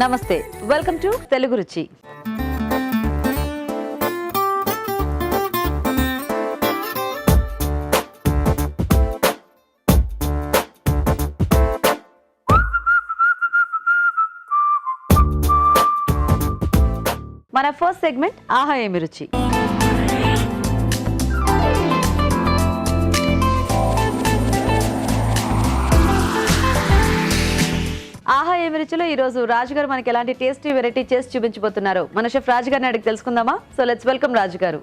నమస్తే, welcome to Telugu రుచి. మన ఫస్ట్ సెగ్మెంట్ ఆహా ఏమి రుచి. ఆహా ఏమి రుచిలో ఈ రోజు రాజు గారు మనకి ఎలాంటి టేస్టీ వెరైటీ చేసి చూపించబోతున్నారు మన షెఫ్ రాజు గారిని అడిగి తెలుసుకుందామా? సో లెట్స్ వెల్కమ్ రాజు గారు.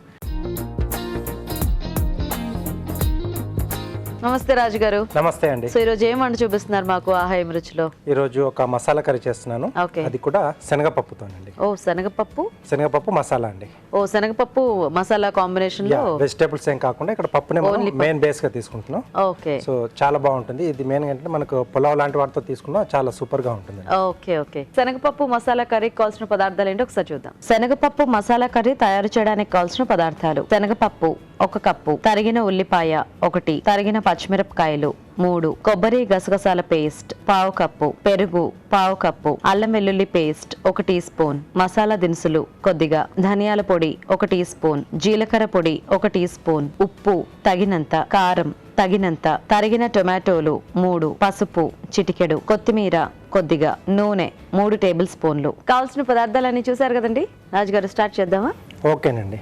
నమస్తే రాజు గారు. నమస్తే అండి. సో ఈ రోజు ఏం వంట చూపిస్తున్నారు మాకు ఆహా ఏమి రుచిలో? ఈ రోజు ఒక మసాలా కర్రీ చేస్తున్నాను. అది కూడా శనగపప్పుతోనండి. ఓ శనగపప్పు. శనగపప్పు మసాలా అండి. ఓ శనగపప్పు మసాలా కాంబినేషన్ లో వెజిటేబుల్స్ ఏం కాకుండా ఇక్కడ పప్పునే మెయిన్ బేస్ గా తీసుకుంటున్నాం. ఓకే. సో చాలా బాగుంటుంది. ఇది మెయిన్ అంటే మనకు పులావ్ లాంటి వాటితో తీసుకున్నా చాలా సూపర్ గా ఉంటుంది. Okay okay. శనగపప్పు మసాలా కర్రీకి కావాల్సిన పదార్థాలు ఏంటో ఒకసారి చూద్దాం. శనగపప్పు మసాలా కర్రీ తయారు చేయడానికి కావాల్సిన పదార్థాలు: శనగపప్పు 1 కప్పు, తరిగిన ఉల్లిపాయ 1, తరిగిన పచ్చిమిరపకాయలు 3, కొబ్బరి గసగసాల పేస్ట్ 1/2 కప్పు, పెరుగు 1/2 కప్పు, అల్లం వెల్లుల్లి పేస్ట్ 1 టీ స్పూన్, మసాలా దినుసులు కొద్దిగా, ధనియాల పొడి 1 టీ స్పూన్, జీలకర్ర పొడి 1 టీ స్పూన్, ఉప్పు తగినంత, కారం తగినంత, తరిగిన టొమాటోలు 3, పసుపు చిటికెడు, కొత్తిమీర కొద్దిగా, నూనె 3 టేబుల్ స్పూన్లు. కావాల్సిన పదార్థాలన్నీ చూసారు కదండి. రాజుగారు స్టార్ట్ చేద్దామా? ఓకేనండి.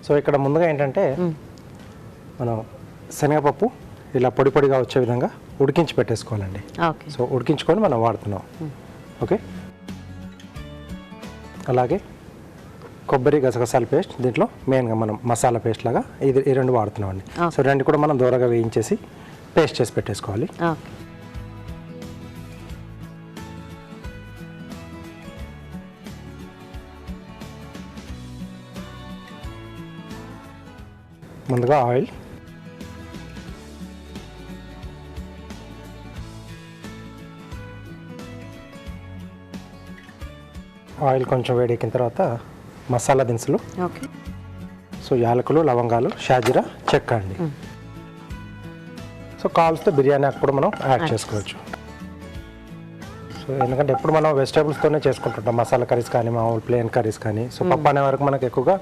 సో ఇక్కడ ముందుగా ఏంటంటే మనం శనగపప్పు ఇలా పొడి పొడిగా వచ్చే విధంగా ఉడికించి పెట్టేసుకోవాలండి. సో ఉడికించుకొని మనం వాడుతున్నాం. ఓకే. అలాగే కొబ్బరి గసగసాల పేస్ట్, దీంట్లో మెయిన్గా మనం మసాలా పేస్ట్ లాగా ఈ 2 వాడుతున్నాం అండి. సో 2 కూడా మనం దూరగా వేయించేసి పేస్ట్ చేసి పెట్టేసుకోవాలి. ముందుగా ఆయిల్, కొంచెం వేడెక్కిన తర్వాత మసాలా దినుసులు. సో యాలకులు, లవంగాలు, షాజీరా, చెక్క అండి. సో కావాల్సితే బిర్యానీ ఆకు కూడా మనం యాడ్ చేసుకోవచ్చు. సో ఎందుకంటే ఎప్పుడు మనం వెజిటేబుల్స్తోనే చేసుకుంటుంటాం మసాలా కర్రీస్ కానీ మామూలు ప్లెయిన్ కర్రీస్ కానీ. సో పప్పు అనే వరకు మనకు ఎక్కువగా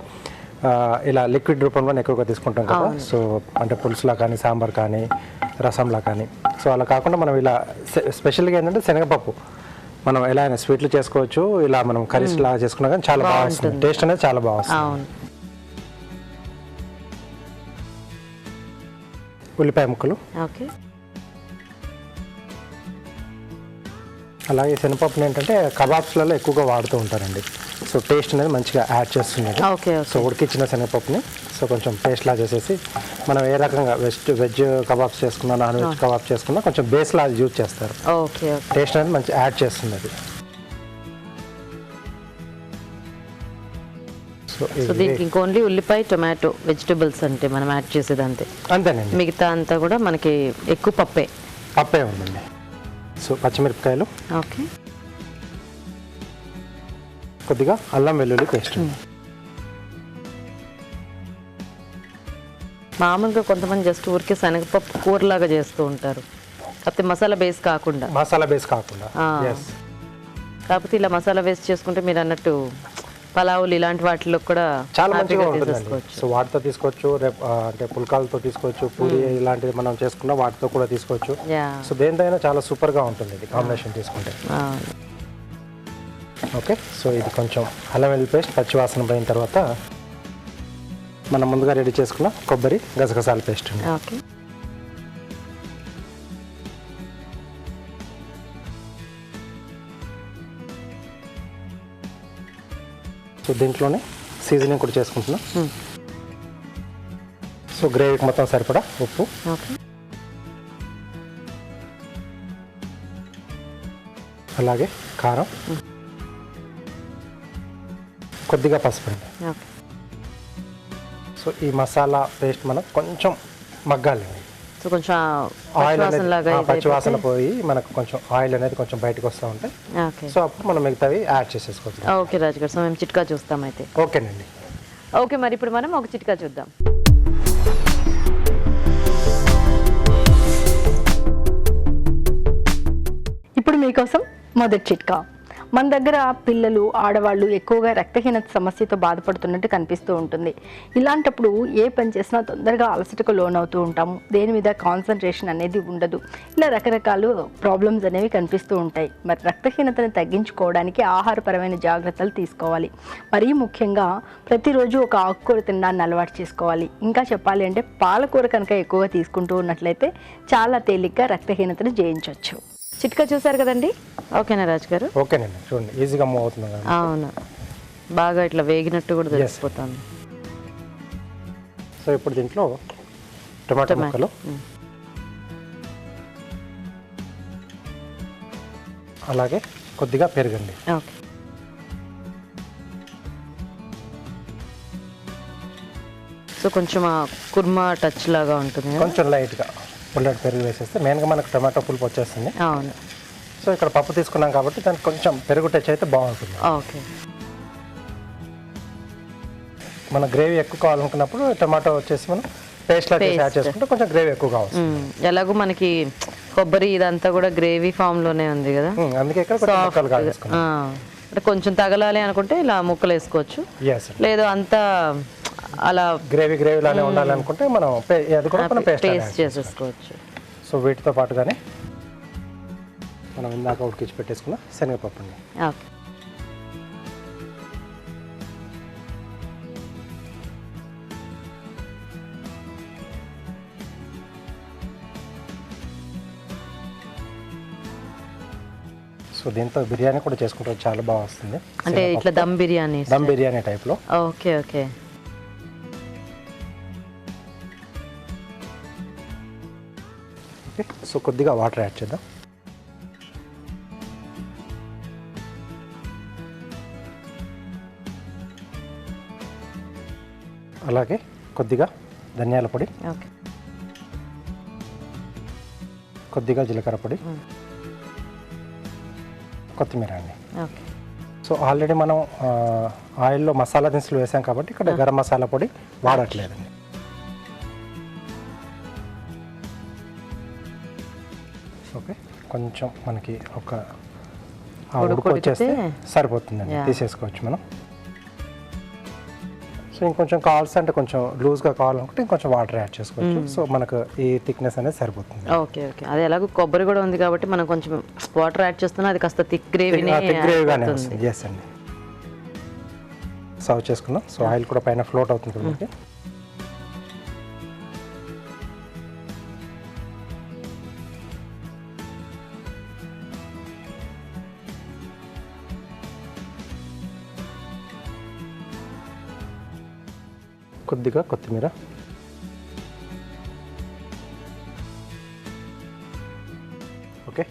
ఇలా లిక్విడ్ రూపంలో ఎక్కువగా తీసుకుంటాం కదా. సో అంటే పులుసులా కానీ, సాంబార్ కానీ, రసంలా కానీ. సో అలా కాకుండా మనం ఇలా స్పెషల్గా ఏంటంటే శనగపప్పు మనం ఎలా అయినా స్వీట్లు చేసుకోవచ్చు, ఇలా మనం కర్రీస్ లాగా చేసుకున్నా కానీ చాలా బాగా వస్తుంది. టేస్ట్ అనేది చాలా బాగా వస్తుంది. ఉల్లిపాయ ముక్కలు, అలాగే శనగపప్పుని ఏంటంటే కబాబ్స్లలో ఎక్కువగా వాడుతూ ఉంటారండి. సో టేస్ట్ అనేది మంచిగా యాడ్ చేస్తున్నారు. సో ఉడికిచ్చిన శనగపప్పుని సో కొంచెం పేస్ట్ లా చేసేసి మనం ఏ రకంగా వెజ్ కబాబ్స్ చేసుకున్నా, నాన్ వెజ్ కబాబ్స్ చేసుకున్నా కొంచెం బేస్ లా యూజ్ చేస్తారు. టేస్ట్ అనేది మంచి యాడ్ చేస్తుంది అది. సో దీనికి ఓన్లీ ఉల్లిపాయ, టొమాటో, వెజిటబుల్స్ అంటే మనం యాడ్ చేసేది అంతేనండి. మిగతా అంతా కూడా మనకి ఎక్కువ పప్పే ఉందండి. సో పచ్చిమిరపకాయలు, కొద్దిగా అల్లం వెల్లుల్లి పేస్ట్. మామూలుగా కొంతమంది జస్ట్ ఊరికే శనగపప్పు కూరలాగా చేస్తూ ఉంటారు, కాకపోతే మసాలా బేస్ కాకుండా. కాకపోతే ఇలా మసాలా బేస్ చేసుకుంటే మీరు అన్నట్టు పలావులు ఇలాంటి వాటిలో కూడా చాలా మంచిగా ఉంటుంది. సో వాటితో తీసుకోవచ్చు, అంటే పుల్కాలతో తీసుకోవచ్చు, పూరి ఇలాంటివి మనం చేసుకున్న వాటితో కూడా తీసుకోవచ్చు. సో దేనితోనైనా చాలా సూపర్ గా ఉంటుంది ఇది కాంబినేషన్ తీసుకుంటే. ఓకే. సో ఇది కొంచెం అల్లం వెల్లుల్లి పేస్ట్ పచ్చివాసన పోయిన తర్వాత మనం ముందుగా రెడీ చేసుకున్న కొబ్బరి గసగసాల పేస్ట్ అండి. సో దీంట్లోనే సీజనింగ్ కూడా చేసుకుంటున్నాం. సో గ్రేవీకి మొత్తం సరిపడా ఉప్పు, అలాగే కారం, కొద్దిగా పసుపు అండి. సో ఈ మసాలా పేస్ట్ మనం కొంచెం మగ్గాలి. సో కొంచెం ఆయిల్ అనేది పచ్చివాసన పోయి మనకు కొంచెం ఆయిల్ అనేది కొంచెం బయటకు వస్తూ ఉంటాయి. సో అప్పుడు మనం మిగతావి యాడ్ చేసేసుకోవచ్చు. ఓకే రాజు గారు, సో మేము చిట్కా చూస్తాం అయితే. ఓకేనండి. ఓకే, మరి ఇప్పుడు మనం ఒక చిట్కా చూద్దాం. ఇప్పుడు మీకోసం మొదటి చిట్కా. మన దగ్గర పిల్లలు ఆడవాళ్ళు ఎక్కువగా రక్తహీనత సమస్యతో బాధపడుతున్నట్టు కనిపిస్తూ ఉంటుంది. ఇలాంటప్పుడు ఏ పని చేసినా తొందరగా అలసటకు లోనవుతూ ఉంటాము, దేని మీద కాన్సన్ట్రేషన్ అనేది ఉండదు. ఇలా రకరకాల ప్రాబ్లమ్స్ అనేవి కనిపిస్తూ ఉంటాయి. మరి రక్తహీనతను తగ్గించుకోవడానికి ఆహారపరమైన జాగ్రత్తలు తీసుకోవాలి. మరీ ముఖ్యంగా ప్రతిరోజు ఒక ఆకుకూర తినడాన్ని అలవాటు చేసుకోవాలి. ఇంకా చెప్పాలి అంటే పాలకూర కనుక ఎక్కువగా తీసుకుంటూ ఉన్నట్లయితే చాలా తేలిగ్గా రక్తహీనతను జయించవచ్చు. చిట్కా చూసారు కదండి, ఓకేనా రాజు గారు? ఓకేనండి, చూడండి ఈజీగా మూవ్ అవుతుంది కదా. అవును, బాగా ఇట్లా వేగినట్టు కూడా తెలిసిపోతుంది. సో ఇప్పుడు దీంట్లో టొమాటో ముక్కలు, అలాగే కొద్దిగా పెరుగండి. ఓకే, సో కొంచెం కుర్మా టచ్ లాగా ఉంటుంది, కొంచెం లైట్గా పుల్లటి పెరుగు వేసేస్తే మెయిన్గా మనకు టొమాటో పులుపు వచ్చేస్తుంది. అవును. సో ఇక్కడ పప్పు తీసుకున్నాం కాబట్టి దానికి కొంచెం పెరుగు టచ్ అయితే బాగుంటుంది. ఓకే, మన గ్రేవీ ఎక్కువ కావాలనుకున్నప్పుడు టొమాటో వచ్చేసి మనం పేస్ట్ లాగా యాడ్ చేసుకుంటే కొంచెం గ్రేవీ ఎక్కువ కావచ్చు. ఎలాగో మనకి కొబ్బరి ఇదంతా కూడా గ్రేవీ ఫామ్ లోనే ఉంది కదా, అందుకే ఇక్కడ కొంచెం ముక్కలు కావేసుకున్నాం. అంటే కొంచెం తగలాలి అనుకుంటే ఇలా ముక్కలు వేసుకోవచ్చు, ఎస్. లేదు అంతా అలా గ్రేవీ లానే ఉండాలి అనుకుంటే మనం అది కూడా మనం పేస్ట్ చేసేసుకోవచ్చు. సో వీటితో పాటుగానే మనం ఇందాక ఉడికించి పెట్టేసుకున్న శనగపప్పు అండి. ఓకే, సో దీంతో బిర్యానీ కూడా చేసుకుంటే చాలా బాగా వస్తుంది. అంటే ఇట్లా దమ్ బిర్యానీ టైప్లో. ఓకే ఓకే, సో కొద్దిగా వాటర్ యాడ్ చేద్దాం. అలాగే కొద్దిగా ధనియాల పొడి, ఓకే, కొద్దిగా జీలకర్ర పొడి, కొత్తిమీర అండి. ఓకే. సో ఆల్రెడీ మనం ఆయిల్లో మసాలా దినుసులు వేసాం కాబట్టి ఇక్కడ గరం మసాలా పొడి వాడట్లేదండి. ఓకే, కొంచెం మనకి ఒక ఉడుకు వచ్చేస్తే సరిపోతుందండి, తీసేసుకోవచ్చు మనం. సో ఇంకొంచెం కావాల్సి అంటే కొంచెం లూజ్గా కావాలనుకుంటే ఇంకొంచెం వాటర్ యాడ్ చేసుకోవచ్చు. సో మనకు ఈ థిక్నెస్ అనేది సరిపోతుంది. ఓకే ఓకే, అది ఎలాగో కొబ్బరి కూడా ఉంది కాబట్టి మనం కొంచెం వాటర్ యాడ్ చేస్తున్నా అది కాస్త థిక్ గ్రేవీగానే వస్తుంది. ఎస్ అండి. సర్వ్ చేసుకుందాం. సో ఆయిల్ కూడా పైన ఫ్లోట్ అవుతుంది మనకి. కొద్దిగా కొత్తిమీర, ఓకే.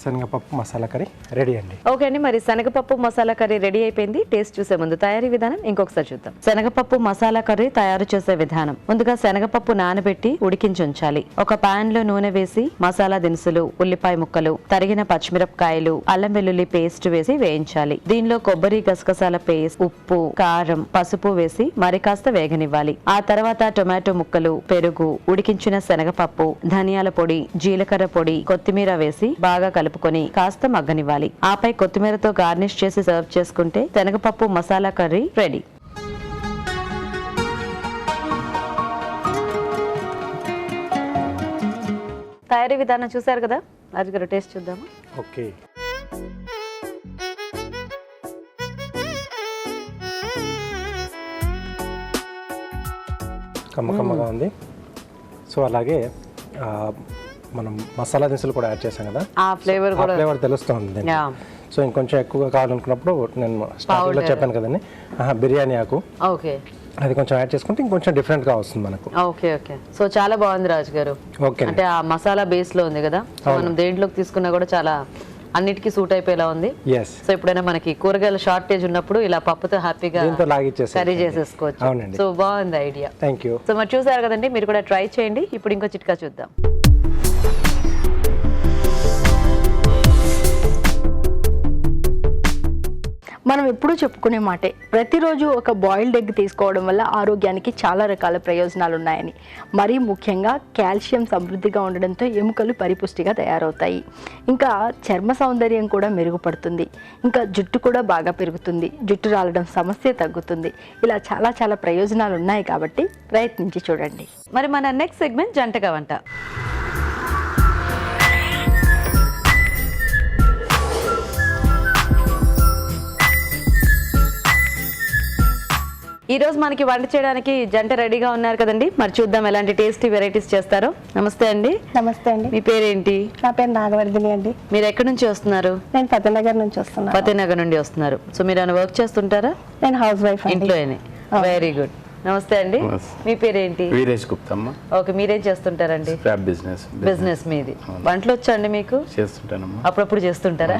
శనగపప్పు మసాలా కర్రీ రెడీ అండి. ఓకే అండి, మరి శనగపప్పు మసాలా కర్రీ రెడీ అయిపోయింది. టేస్ట్ చూసే ముందు తయారీ విధానం ఇంకొకసారి చూద్దాం. శనగపప్పు మసాలా కర్రీ తయారు చేసే విధానం: ముందుగా శనగపప్పు నానబెట్టి ఉడికించి ఉంచాలి. ఒక పాన్ లో నూనె వేసి మసాలా దినుసులు, ఉల్లిపాయ ముక్కలు, తరిగిన పచ్చిమిరపకాయలు, అల్లం వెల్లుల్లి పేస్ట్ వేసి వేయించాలి. దీనిలో కొబ్బరి, గసగసాల పేస్ట్, ఉప్పు, కారం, పసుపు వేసి మరి కాస్త వేగనివ్వాలి. ఆ తర్వాత టొమాటో ముక్కలు, పెరుగు, ఉడికించిన శనగపప్పు, ధనియాల పొడి, జీలకర్ర పొడి, కొత్తిమీర వేసి బాగా కలుపుకొని కాస్త మగ్గనివ్వాలి. ఆపై కొత్తిమీరతో గార్నిష్ చేసి సర్వ్ చేసుకుంటే శనగపప్పు మసాలా కర్రీ రెడీ. తయారీ విధానం చూసారు కదా, రాజు గారు టేస్ట్ చూద్దామా? ఓకే. కమ్మకమ్మగా ఉంది. సో అలాగే మనం మసాలా దినుసులు కూడా యాడ్ చేసాం కదా, ఆ ఫ్లేవర్ తెలుస్తుంది. సో ఇంకొంచెం ఎక్కువగా కావాలనుకున్నప్పుడు నేను స్టార్టింగ్లో చెప్పాను కదండి, బిర్యానీ ఆకు, ఓకే, అది కొంచెం యాడ్ చేసుకుంటే ఇంకొంచెం డిఫరెంట్గా వస్తుంది మనకు. Okay okay. సో చాలా బాగుంది రాజు గారు. ఓకే, అంటే ఆ మసాలా బేస్ లో ఉంది కదా, మనం దేంట్లోకి తీసుకున్నా కూడా చాలా అన్నిటికీ సూట్ అయిపోయేలా ఉంది. సో ఎప్పుడైనా మనకి కూరగాయల షార్టేజ్ ఉన్నప్పుడు ఇలా పప్పుతో హ్యాపీగా కర్రీ చేసేసుకోవచ్చు. అవునండి. సో బాగుంది ఐడియా. Thank you. సో మరి చూసారు కదండి, మీరు కూడా ట్రై చేయండి. ఇప్పుడు ఇంకో చిట్కా చూద్దాం. మనం ఎప్పుడూ చెప్పుకునే మాటే, ప్రతిరోజు ఒక బాయిల్డ్ ఎగ్ తీసుకోవడం వల్ల ఆరోగ్యానికి చాలా రకాల ప్రయోజనాలు ఉన్నాయని. మరీ ముఖ్యంగా కాల్షియం సమృద్ధిగా ఉండడంతో ఎముకలు పరిపుష్టిగా తయారవుతాయి. ఇంకా చర్మ సౌందర్యం కూడా మెరుగుపడుతుంది. ఇంకా జుట్టు కూడా బాగా పెరుగుతుంది. జుట్టు రాలడం సమస్య తగ్గుతుంది. ఇలా చాలా చాలా ప్రయోజనాలు ఉన్నాయి కాబట్టి ప్రయత్నించి చూడండి. మరి మన నెక్స్ట్ సెగ్మెంట్ జంటగా వంట. ఈ రోజు మనకి వంట చేయడానికి జంట రెడీగా ఉన్నారు కదండి. మరి చూద్దాం ఎలాంటి టేస్టీ వెరైటీస్ చేస్తారో. నమస్తే అండి. నమస్తే అండి. మీ పేరేంటి? నా పేరు నాగవర్ధిని అండి. మీరు ఎక్కడి నుంచి వస్తున్నారు? నేను ఫతేనగర్ నుంచి వస్తున్నాను. ఫతేనగర్ నుండి వస్తున్నారు. సో మీరు ఏమైనా వర్క్ చేస్తుంటారా? నేను హౌస్ వైఫ్ అండి. ఇంట్లోనే. Very good. నమస్తే అండి. మీ పేరేంటి? వీరేష్ గుప్తమ్మ. ఓకే, మీరేం చేస్తుంటారండి? Scrap business. బిజినెస్ మీది. వంటలు వచ్చండి మీకు? చేస్తుంటానమ్మా. అప్పుడప్పుడు చేస్తుంటారా?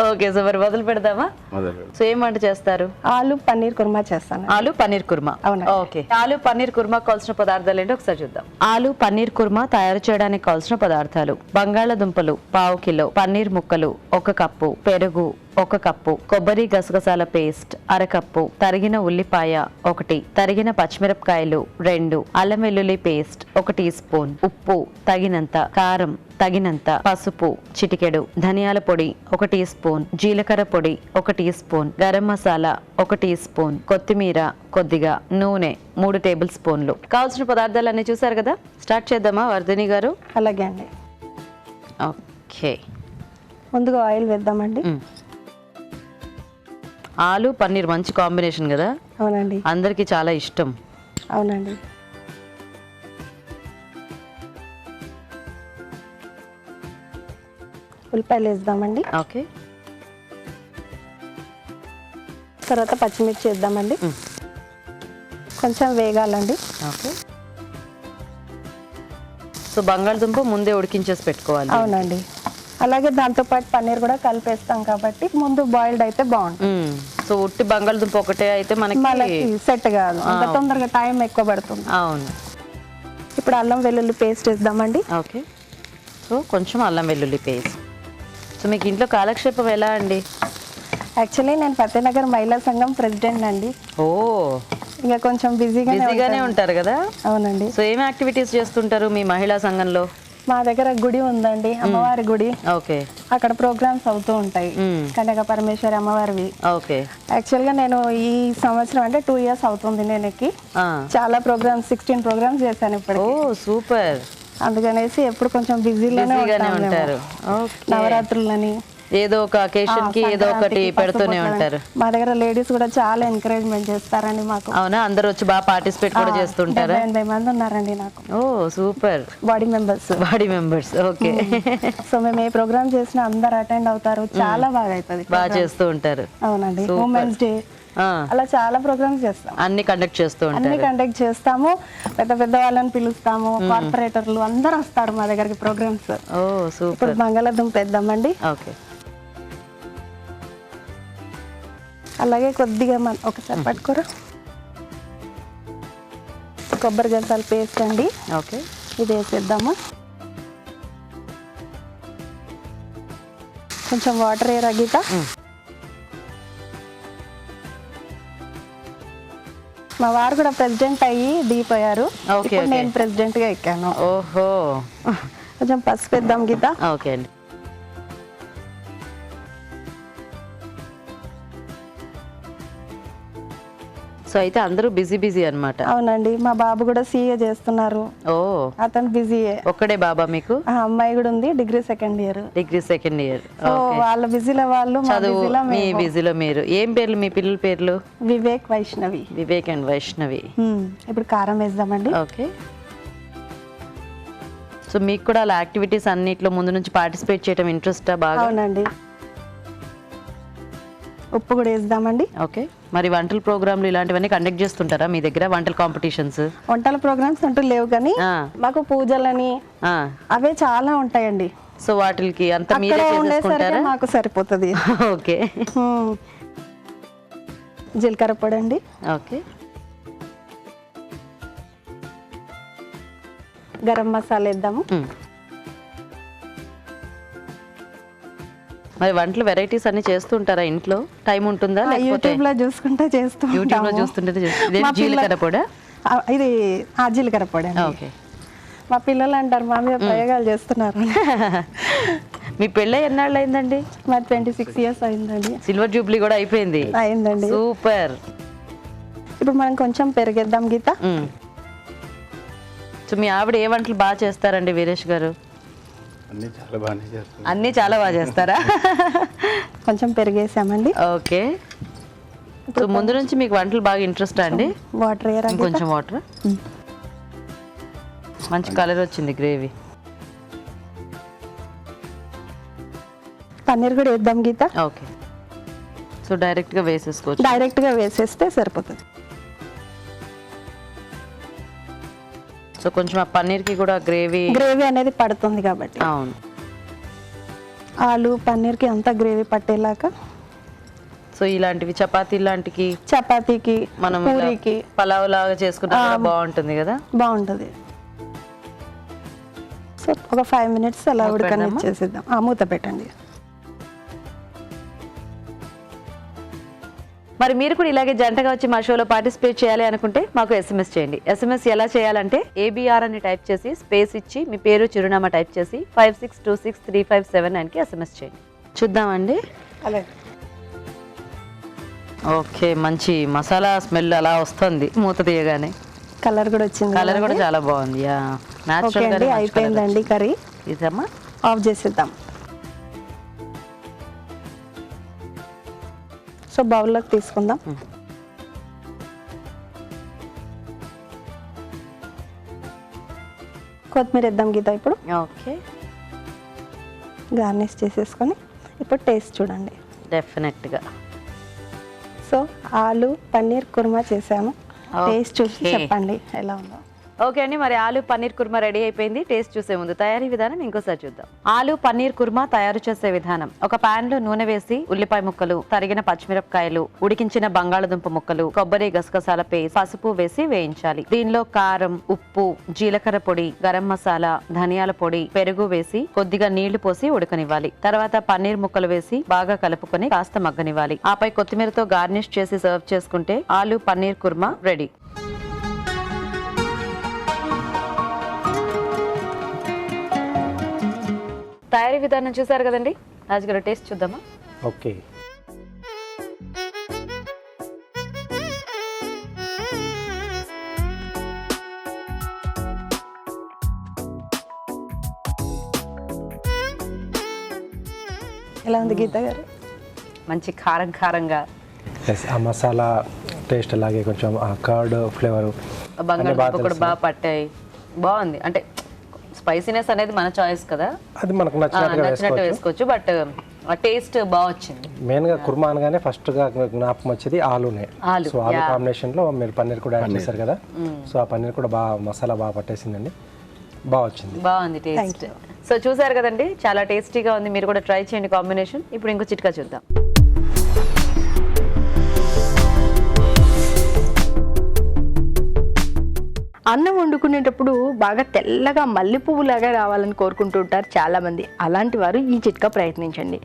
ఓకే, సో మరి మొదలు పెడదామా? మొదలు. సో ఏం వంట చేస్తారు? ఆలు పన్నీర్ కుర్మా చేస్తాను. ఆలు పన్నీర్ కుర్మా. అవునండి. ఓకే, ఆలు పన్నీర్ కుర్మా కావాల్సిన పదార్థాలు ఏంటో ఒకసారి చూద్దాం. ఆలు పన్నీర్ కుర్మా తయారు చేయడానికి కావాల్సిన పదార్థాలు: బంగాళాదుంపలు పావు కిలో, పన్నీర్ ముక్కలు 1 కప్పు, పెరుగు 1 కప్పు, కొబ్బరి గసగసాల పేస్ట్ 1/2 కప్పు, తరిగిన ఉల్లిపాయ 1, తరిగిన పచ్చిమిరపకాయలు 2, అల్లం వెల్లుల్లి పేస్ట్ 1 టీ స్పూన్, ఉప్పు తగినంత, కారం తగినంత, పసుపు చిటికెడు, ధనియాల పొడి 1 టీ స్పూన్, జీలకర్ర పొడి 1 teaspoon, garam masala 1 teaspoon, కొత్తిమీర కొద్దిగా, నూనె 3 టేబుల్ స్పూన్లు. కావాల్సిన పదార్థాలన్నీ చూసారు కదా. స్టార్ట్ చేద్దామా వర్ధిని గారు? అలాగే అండి. ఓకే, ముందుగా ఆయిల్ వేద్దామండి. ఆలు పన్నీర్ మంచి కాంబినేషన్ కదా. అవునండి. అందరికి చాలా ఇష్టం. అవునండి. ఉల్లిపాయలు వేద్దామండి. ఓకే, తర్వాత పచ్చిమిర్చి వేద్దామండి. కొంచెం వేగాలండి. ఓకే. సో బంగాళదుంప ముందే ఉడికించేసి పెట్టుకోవాలి. అవునండి. అలాగే దాంతో పాటు పన్నీర్ కూడా కలిపేస్తాం కాబట్టి ముందు బాయిల్డ్ అయితే బాగుంటుంది. సో ఉట్టి బంగాళదుంప ఒకటే అయితే మనకి సెట్ కాదు, అంత తొందరగా టైం ఎక్కువ పడుతుంది. అవును. ఇప్పుడు అల్లం వెల్లుల్లి పేస్ట్ వేద్దామండి. ఓకే, సో కొంచెం అల్లం వెల్లుల్లి పేస్ట్. సో మీకు ఇంట్లో కాలక్షేపం ఎలా అండి? యాక్చువల్లీ నేను ఫతేనగర్ మహిళా సంఘం ప్రెసిడెంట్ అండి. ఓ, ఇక కొంచెం బిజీగానే ఉంటారు కదా. అవునండి. సో ఏం యాక్టివిటీస్ చేస్తుంటారు మీ మహిళా సంఘంలో? మా దగ్గర గుడి ఉందండి, అమ్మవారి గుడి. ఓకే. అక్కడ ప్రోగ్రామ్స్ అవుతూ ఉంటాయి, కనక పరమేశ్వరి అమ్మవారివి. ఓకే. యాక్చువల్ గా నేను ఈ సంవత్సరం అంటే 2 ఇయర్స్ అవుతుంది నేను ఎక్కి. చాలా ప్రోగ్రామ్స్ 16 ప్రోగ్రామ్స్ చేశాను ఇప్పుడు. ఓ సూపర్. అందుకనేసి ఎప్పుడు కొంచెం బిజీగానే ఉంటారు. నవరాత్రులని ఏదో ఒక అకేషన్ కి ఏదో ఒకటి పెడుతూనే ఉంటారు. మా దగ్గర లేడీస్ కూడా చాలా ఎంకరేజ్మెంట్ చేస్తారండి మాకు. అవునా? అందరూ వచ్చి బాగా పార్టిసిపేట్ కూడా చేస్తుంటారా? 80 మంది ఉన్నారండి నాకు. Oh super. Body members. Okay. So మేము ఏ ప్రోగ్రామ్ చేసినా అందరు అటెండ్ అవుతారు. చాలా బాగా అవుతుంది. బాగా చేస్తూ ఉంటారు. అవునండి. ఉమెన్స్ డే అలా చాలా ప్రోగ్రామ్స్ చేస్తాం. అన్ని కండక్ట్ చేస్తాము. పెద్ద పెద్ద వాళ్ళని పిలుస్తాము, కార్పొరేటర్లు అందరూ వస్తారు మా దగ్గరికి ప్రోగ్రామ్స్. ఓ సూపర్. ఇప్పుడు బంగాళాదుంప వేద్దామండి. ఓకే. అలాగే కొద్దిగా ఒకసారి పట్టుకోరా, కొబ్బరి గసాల పేస్ట్ అండి. ఓకే, ఇది వేసేద్దాము. కొంచెం వాటర్ వేయరా గీత. మా వారు కూడా ప్రెసిడెంట్ అయ్యి దిగిపోయారు. నేను ప్రెసిడెంట్ గా ఎక్కాను. ఓహో. కొంచెం పసుపు వేద్దాం గీత. ఓకే అండి. సో అయితే అందరూ బిజీ అన్నమాట. అవునండి. మా బాబు కూడా CA చేస్తున్నారు. ఓ, అతను బిజీయే. ఒక్కడే బాబా మీకు? అమ్మాయి కూడా ఉంది, డిగ్రీ సెకండ్ ఇయర్. వాళ్ళ బిజీలో వాళ్ళు, మీ బిజీలో మీరు. ఏం పేర్లు మీ పిల్లల పేర్లు? వివేక్, వైష్ణవి. వివేక్ అండ్ వైష్ణవి. ఇప్పుడు కారం వేద్దామండి. ఓకే. సో మీకు కూడా అలా యాక్టివిటీస్ అన్నిట్లో ముందు నుంచి పార్టిసిపేట్ చేయడం ఇంట్రెస్టా బాగా? అవునండి. ఉప్పు కూడా వేద్దామండి. ఓకే. మరి వంటల ప్రోగ్రాంలు ఇలాంటివన్నీ కండక్ట్ చేస్తుంటారా మీ దగ్గర? వంటల కాంపిటీషన్స్? వంటల ప్రోగ్రామ్స్ అంటూ లేవు, కానీ మాకు పూజలని అవే చాలా ఉంటాయండి. సో వాటికి అంత మీరే చేసుకుంటారా? మాకు సరిపోతుంది. ఓకే. జీలకర్ర పొడి అండి. ఓకే. గరం మసాలా వేద్దాము. మరి వంటలు వెరైటీస్ అన్ని చేస్తుంటారా ఇంట్లో? టైం ఉంటుందా లేకపోతే యూట్యూబ్ లో చూసుకుంటే చేస్తూ యూట్యూబ్ లో ఉంటాము. చూస్తుంటే మా జీలకర్ర పొడా? ఇది జీలకర్ర పొడి అండి. ఓకే. మా పిల్లలు అంటారు మా మీద ప్రయోగాలు చేస్తున్నారు. మీ పెళ్ళై ఎన్నాళ్ళు అయిందండి? మరి 26 years అయిందండి. సిల్వర్ జూబ్లీ కూడా అయిపోయింది. అయిందండి. సూపర్. ఇప్పుడు మనం కొంచెం పెరిగేద్దాం గీత. సో మీ ఆవిడ ఏ వంటలు బాగా చేస్తారండి వీరేష్ గారు? అన్ని చాలా బాగానే చేస్తాను. అన్నీ చాలా బాగా చేస్తారా? కొంచెం పెరిగేసామండి. ఓకే. సో ముందు నుంచి మీకు వంటలు బాగా ఇంట్రెస్ట్ అండి? వాటర్ వేయరా గీత? కొంచెం వాటర్. మంచి కలర్ వచ్చింది గ్రేవీ. పన్నీర్ కూడా వేద్దాం గీత. ఓకే. సో డైరెక్ట్ గా వేసేసుకోవచ్చు. డైరెక్ట్ గా వేసేస్తే సరిపోతుంది. సో కొంచెం ఆ పన్నీర్ కి కూడా గ్రేవీ అనేది పడుతుంది కాబట్టి. అవును. ఆలు పన్నీర్ కి అంతా గ్రేవీ పట్టేలాగా. సో ఇలాంటివి చపాతీ లాంటికి చపాతీకి మనం పూరికి పలావ్ లాగా చేసుకుంటే బాగుంటుంది కదా. బాగుంటుంది. సో ఒక 5 minutes అలా ఉడకనిచ్చేసేద్దాం. మూత పెట్టండి. మరి మీరు కూడా ఇలాగే జంటగా వచ్చి మా షోలో పార్టిసిపేట్ చేయాలి అనుకుంటే మాకు SMS చేయండి. SMS ఎలా చేయాలంటే ABR అని టైప్ చేసి స్పేస్ ఇచ్చి మీ పేరు చిరునామా టైప్ చేసి 56263579కి SMS చేయండి. చూద్దామండి. అలాగే. ఓకే. మంచి మసాలా స్మెల్ అలా వస్తుంది మూత తీయగానే. కలర్ కూడా వచ్చింది. కలర్ కూడా చాలా బాగుంది. యా, ఓకే అండి, అయిపోయిందండి కర్రీ. ఇదమ్మా ఆఫ్ చేసేద్దాం. సో బౌల్లోకి తీసుకుందాం. కొత్తిమీర వేద్దాం గీత. ఇప్పుడు ఓకే. గార్నిష్ చేసేసుకొని ఇప్పుడు టేస్ట్ చూడండి. డెఫినెట్గా. సో ఆలు పన్నీర్ కుర్మా చేశాను. టేస్ట్ చూసి Okay. చెప్పండి ఎలా ఉందో. ఓకే అండి, మరి ఆలు పన్నీర్ కుర్మా రెడీ అయిపోయింది. టేస్ట్ చూసే ముందు తయారీ విధానం ఇంకోసారి చూద్దాం. ఆలు పన్నీర్ కుర్మా తయారు చేసే విధానం: ఒక పాన్ లో నూనె వేసి ఉల్లిపాయ ముక్కలు, తరిగిన పచ్చిమిరపకాయలు, ఉడికించిన బంగాళదుంప ముక్కలు, కొబ్బరి గసగసాల పేస్ట్, పసుపు వేసి వేయించాలి. దీనిలో కారం, ఉప్పు, జీలకర్ర పొడి, గరం మసాలా, ధనియాల పొడి, పెరుగు వేసి కొద్దిగా నీళ్లు పోసి ఉడకనివ్వాలి. తర్వాత పన్నీర్ ముక్కలు వేసి బాగా కలుపుకొని కాస్త మగ్గనివ్వాలి. ఆపై కొత్తిమీరతో గార్నిష్ చేసి సర్వ్ చేసుకుంటే ఆలు పన్నీర్ కుర్మా రెడీ. తయారీ విధానం చూసారు కదండి. రాజుగారు టేస్ట్ చూద్దామా? ఓకే. ఎలా ఉంది గీత గారు? మంచి కారం కారంగా, ఆ మసాలా టేస్ట్ అలాగే కొంచెం ఆ కర్డ్ ఫ్లేవర్ బంగాళదుంప కూడా బాగా పట్టాయి. బాగుంది. అంటే స్పైసీనెస్ అనేది మన చాయిస్ కదా, అది మనకు నచ్చినట్టు వేసుకోవచ్చు. బట్ ఆ టేస్ట్ బాగా వచ్చింది. మెయిన్ గా కుర్మా అనగానే ఫస్ట్ గా జ్ఞాపకం వచ్చేది ఆలునే. సో ఆలు కాంబినేషన్ లో మీరు పన్నీర్ కూడా యాడ్ చేశారు కదా. సో ఆ పన్నీర్ కూడా బాగా మసాలా బాగా పట్టేసిందండి, బాగా వచ్చింది. బాగుంది టేస్ట్. సో చూసారు కదండి, చాలా టేస్టీగా ఉంది. మీరు కూడా ట్రై చేయండి కాంబినేషన్. ఇప్పుడు ఇంకో చిట్కా చూద్దాం. అన్నం వండుకునేటప్పుడు బాగా తెల్లగా మల్లె పువ్వులాగా రావాలని కోరుకుంటూ ఉంటారు చాలామంది. అలాంటి వారు ఈ చిట్కా ప్రయత్నించండి.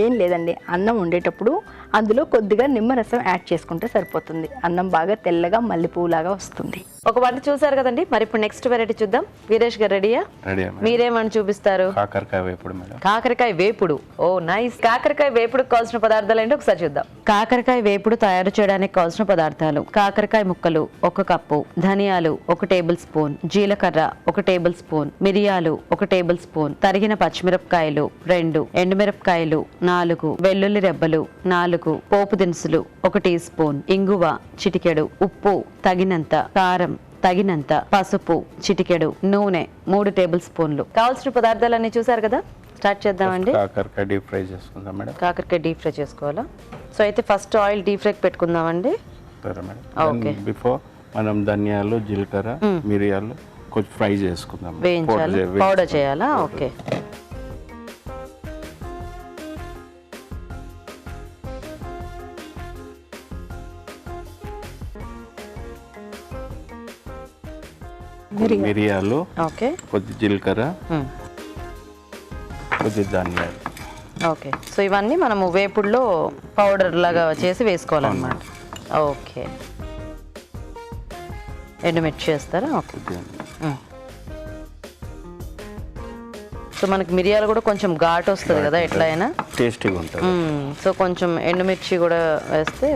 ఏం లేదండి, అన్నం వండేటప్పుడు అందులో కొద్దిగా నిమ్మరసం యాడ్ చేసుకుంటే సరిపోతుంది. అన్నం బాగా తెల్లగా మల్లె పువ్వులాగా వస్తుంది. ఒక వంట చూసారు కదండి, మరి ఇప్పుడు నెక్స్ట్ వెరైటీ చూద్దాం. వీరేష్ గారు రెడీయా? రెడీ. మీరేమని చూపిస్తారు? కాకరకాయ వేపుడు మేడం. కాకరకాయ వేపుడు. ఓ నైస్. కాకరకాయ వేపుడు కావాల్సిన పదార్థాలు ఏంటో ఒకసారి చూద్దాం. కాకరకాయ వేపుడు తయారు చేయడానికి కావాల్సిన పదార్థాలు: కాకరకాయ ముక్కలు 1 కప్పు, ధనియాలు 1 టేబుల్ స్పూన్, జీలకర్ర 1 టేబుల్ స్పూన్, మిరియాలు 1 టేబుల్ స్పూన్, తరిగిన పచ్చిమిరపకాయలు 2, ఎండుమిరపకాయలు 4, వెల్లుల్లి రెబ్బలు 4, పోపు దినుసులు 1 టీ స్పూన్, ఇంగువ చిటికెడు, ఉప్పు తగినంత, కారం తగినంత, పసుపు చిటికెడు, నూనె 3 టేబుల్ స్పూన్లు. కావాల్సిన పదార్థాలన్నీ చూసారు కదా. స్టార్ట్ చేద్దామండి. కాకరకాయ డీప్ ఫ్రై చేసుకుందాం మేడం. కాకరకాయ డీప్ ఫ్రై చేసుకోవాలా? సో అయితే ఫస్ట్ ఆయిల్ డీప్ ఫ్రై పెట్టుకుందామండి. సరే మేడం. ఓకే. బిఫోర్ మనం ధనియాలు, జీలకర్ర, మిరియాలు కొంచెం ఫ్రై చేసుకుందాం. వేయించాలి, పౌడర్ చేయాలా? ఓకే. మిరియాలు, ఓకే, కొద్ది జీలకర్ర, కొద్ది ధనియాలు. ఓకే, సో ఇవన్నీ మనము వేపుడులో పౌడర్ లాగా చేసి వేసుకోవాలన్నమాట. ఓకే, ఎండుమిర్చి వేస్తారా? ఓకే. సో మనకి మిరియాలు కూడా కొంచెం ఘాటు వస్తుంది కదా ఎట్లా అయినా, టేస్టీగా ఉంటుంది. సో కొంచెం ఎండుమిర్చి కూడా వేస్తే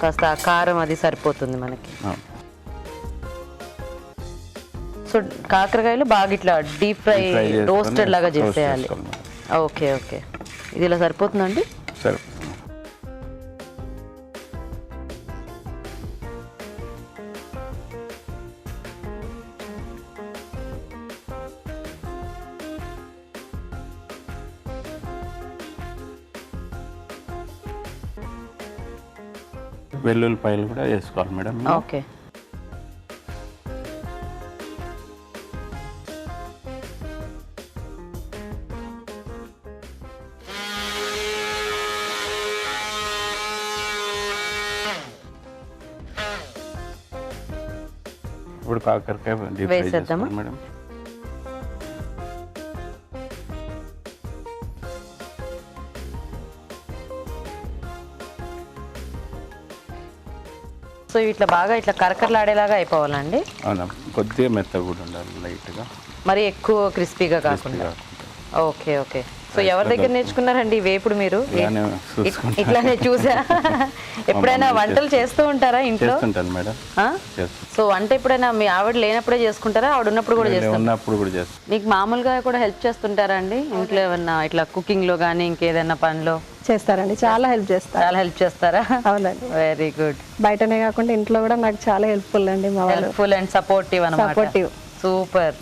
కాస్త ఆ కారం అది సరిపోతుంది మనకి. సో కాకరకాయలు బాగా ఇట్లా డీప్ ఫ్రై రోస్టెడ్ లాగా చేసేయాలి. ఓకే ఓకే, ఇది ఇలా సరిపోతుందండి? సరే. వెల్లుల్లిపాయలు కూడా వేసుకోవాలి మేడం. ఓకే, ఇప్పుడు కాకరకాయ డీప్ ఫ్రై వేసేద్దామా మేడం? సో ఇట్లా బాగా ఇట్లా కరకరలాడేలాగా అయిపోవాలండి. అవునా, కొద్దిగా మెత్తగా కూడా ఉండాలి, లైట్గా, మరి ఎక్కువ క్రిస్పీగా కాకుండా. ఓకే ఓకే, సో ఎవరి దగ్గర నేర్చుకున్నారండి వేపుడు మీరు? ఇట్లానే చూసా. ఎప్పుడైనా వంటలు చేస్తూ ఉంటారా ఇంట్లో? చేస్తుంటాను మేడం. సో వంట ఎప్పుడైనా మీ ఆవిడ లేనప్పుడే చేసుకుంటారా, ఆవిడ ఉన్నప్పుడు కూడా చేస్తారా? ఉన్నప్పుడు కూడా చేస్తాను. మీకు మామూలుగా కూడా హెల్ప్ చేస్తుంటారా అండి ఇంట్లో ఏమన్నా ఇట్లా కుకింగ్ లో కానీ ఇంకేదైనా పనిలో? చేస్తారండి, చాలా హెల్ప్ చేస్తారు. చాలా హెల్ప్ చేస్తారా? అవునండి, వెరీ గుడ్. బయటనే కాకుండా ఇంట్లో కూడా నాకు చాలా హెల్ప్ఫుల్ అండి మా వాళ్ళు. హెల్ప్ఫుల్ అండ్ సపోర్టివ్ అన్నమాట. సపోర్టివ్. సూపర్.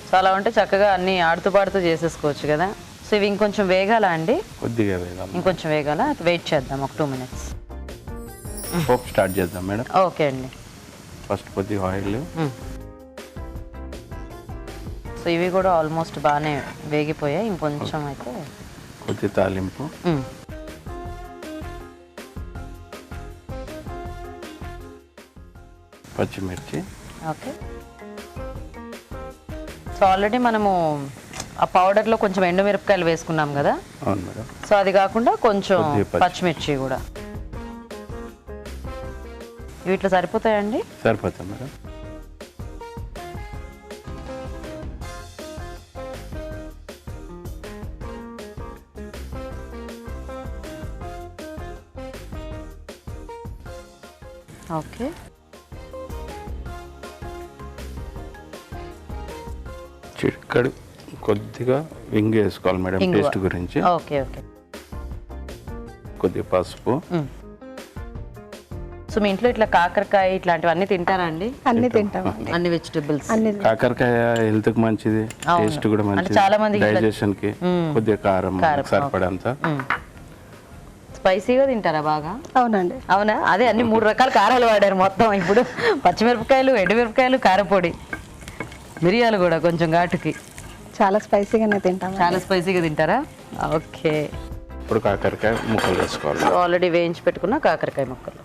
సో అలా ఉంటే చక్కగా అన్ని ఆడుతూ పాడుతూ చేసేసుకోవచ్చు కదా. సో ఇవి ఇంకొంచెం వేగాలా అండి? కొద్దిగా వేగాలి. ఇంకొంచెం వేగాలా? వెయిట్ చేద్దాం ఒక 2 minutes. పోపు స్టార్ట్ చేద్దాం మేడం. ఓకే అండి. ఫస్ట్ కొద్దిగా ఆయిల్. సో ఇవి కూడా ఆల్మోస్ట్ బాగానే వేగిపోయాయి, ఇంకొంచెం అయితే కొద్ది తాలింపు. పచ్చిమిర్చి. ఓకే. సో ఆల్రెడీ మనము ఆ పౌడర్లో కొంచెం ఎండుమిరపకాయలు వేసుకున్నాం కదా. అవును మేడం. సో అది కాకుండా కొంచెం పచ్చిమిర్చి కూడా. వీటిలో సరిపోతాయండి? సరిపోతాయి మేడం. ఓకే. చిక్కడు కొద్దిగా ఇంగు వేసుకోవాలి మేడం, టేస్ట్ గురించి. Okay okay. కొద్దిగా పసుపు. సో మీ ఇంట్లో ఇట్లా కాకరకాయ ఇట్లాంటివన్నీ తింటారా అండి? అన్ని తింటాం, అన్ని వెజిటబుల్స్. కాకరకాయ హెల్త్ కి మంచిది, టేస్ట్ కూడా మంచిది, చాలా మంది డైజెషన్ కి. కొద్దిగా కారం సరిపడంత. స్పైసీగా తింటారా బాగా? అవునండి. అవునా? అదే అన్ని 3 రకాల కారాలు వాడారు మొత్తం. ఇప్పుడు పచ్చిమిరపకాయలు, ఎండుమిరపకాయలు, కారపొడి, మిరియాలు కూడా కొంచెం ఘాటుకి. చాలా స్పైసీగానే తింటాం. చాలా స్పైసీగా తింటారా? ఓకే. ఇప్పుడు కాకరకాయ ముక్కలు వేసుకోవాలి. ఆల్రెడీ వేయించి పెట్టుకున్న కాకరకాయ ముక్కలు.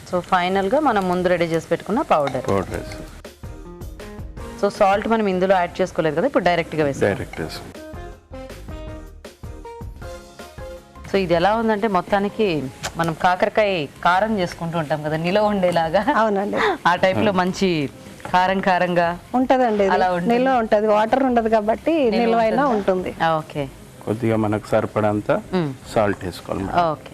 సో ఫైనల్గా మనం ముందు రెడీ చేసి పెట్టుకున్న పౌడర్. సో సాల్ట్ మనం ఇందులో యాడ్ చేసుకోలేదు కదా, ఇప్పుడు డైరెక్ట్గా వేస్తాం. సో ఇది ఎలా ఉందంటే మొత్తానికి మనం కాకరకాయ కారం చేసుకుంటూ ఉంటాం కదా నిలవ ఉండేలాగా. అవునండి, ఆ టైప్లో మంచి కారం కారంగా ఉంటదండి. నిల్వ ఉంటది, వాటర్ ఉండదు కాబట్టి నిల్వైనా ఉంటుంది. ఓకే. కొద్దిగా మనకు సరిపడంత సాల్ట్ వేసుకోవాలి. ఓకే.